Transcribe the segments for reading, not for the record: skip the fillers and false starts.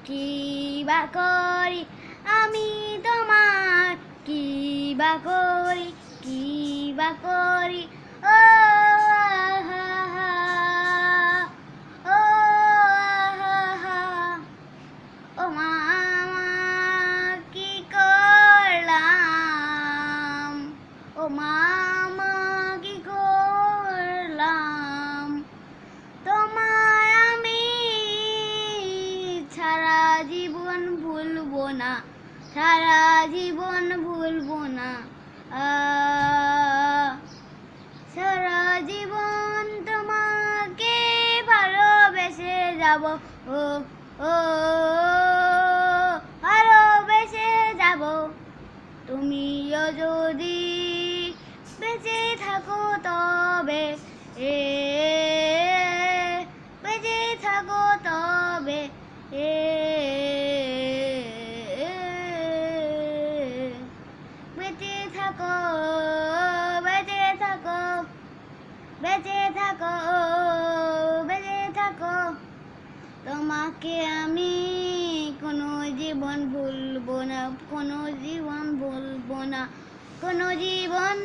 কি বা করি আমি তোমার, কি বা করি, কি বা করি, ও আহা হা, ও আহা হা, ও মামা কি করলাম, ও মামা কি করলাম, তোমায় আমি সারা জীবন ভুলবো না, সারা জীবন ভুলবো না, সারা জীবন তোমাকে ভালোবেসে যাব, ও ও ভালোবেসে যাব, তুমিও যদি বেঁচে থাকো তবে, বেঁচে থাকো তবে, বেঁচে থাকো, বেঁচে থাকো, বেঁচে থাকো, বেঁচে থাকো, তোমাকে আমি কোনো জীবন ভুলবো না, কোনো জীবন ভুলবো না, কোনো জীবন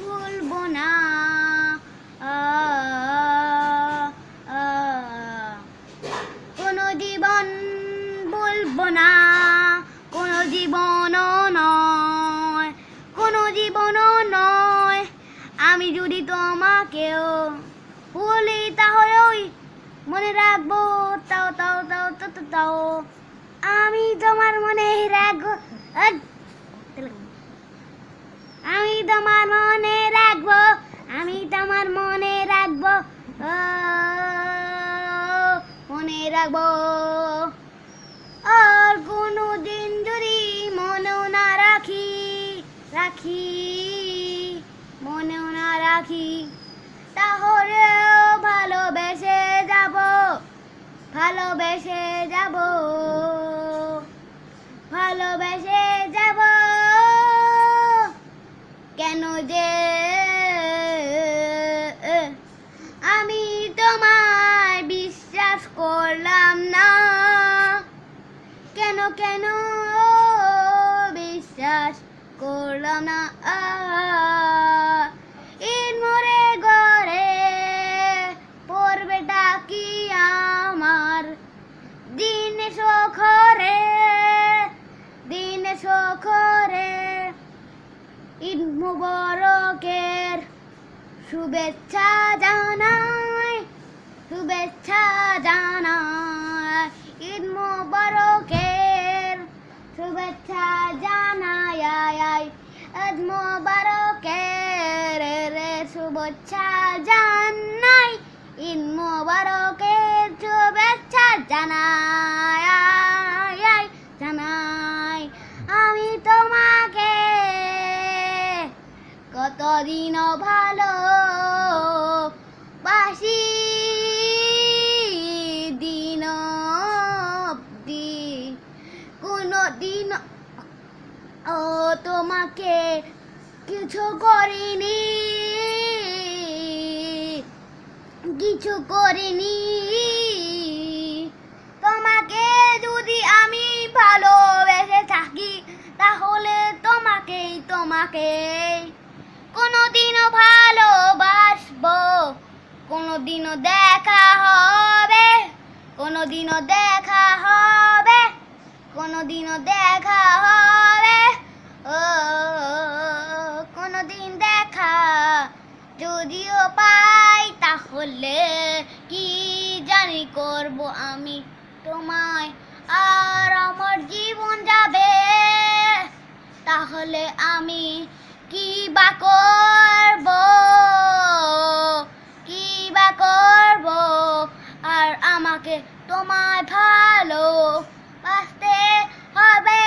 ভুলবো না, কোনো জীবন ভুলবো না, কোনো জীবনও নয়, কোনো জীবনও নয়, আমি যদি তোমাকেও ভুলি তাহলে ওই মনে রাখবো, তাও তাও তাও তাও তাও আমি তোমার মনে রাখবো, আমি তোমার মনে রাখবো, আমি তোমার মনে রাখবো, মনে রাখবো, আর কোনো দিন যদি মনেও না রাখি, রাখি মনেও না রাখি, তাহলে ভালোবেসে যাব, ভালোবেসে যাব, ভালোবেসে যাব, কেন যে আমি তোমায় বিশ্বাস করলাম না, কেন কেন বিশ্বাস করলাম না, ইট মোরে ঘরে পড়বেটা কি আমার, দিন সখরে, দিন সখরে, ঈদ মুবারকের শুভেচ্ছা জানাই, শুভেচ্ছা জানাই, ঈদ মুবারকের শুভেচ্ছা জানাই, ঈদ মুবারকের শুভেচ্ছা জানাই, ঈদ মুবারকের শুভেচ্ছা জানাই, জানাই, আমি তোমাকে কতদিন ভালো বাসি, দিন অবধি কোনো দিন ও তোমাকে কিছু করিনি, কিছু করিনি, তোমাকে যদি আমি ভালোবেসে থাকি তাহলে তোমাকেই, তোমাকেই কোনোদিনও ভালোবাসবো, কোনোদিনও দেখা হবে, কোনোদিনও দেখা হবে, কোনোদিনও দেখা হবে, ও কোনোদিন দেখা যদিও পাই তাহলে কি জানি করব আমি তোমায়, আর আমার জীবন যাবে, তাহলে আমি কি বা করব, কি বা করব, আর আমাকে তোমায় ভালো বাসতে হবে,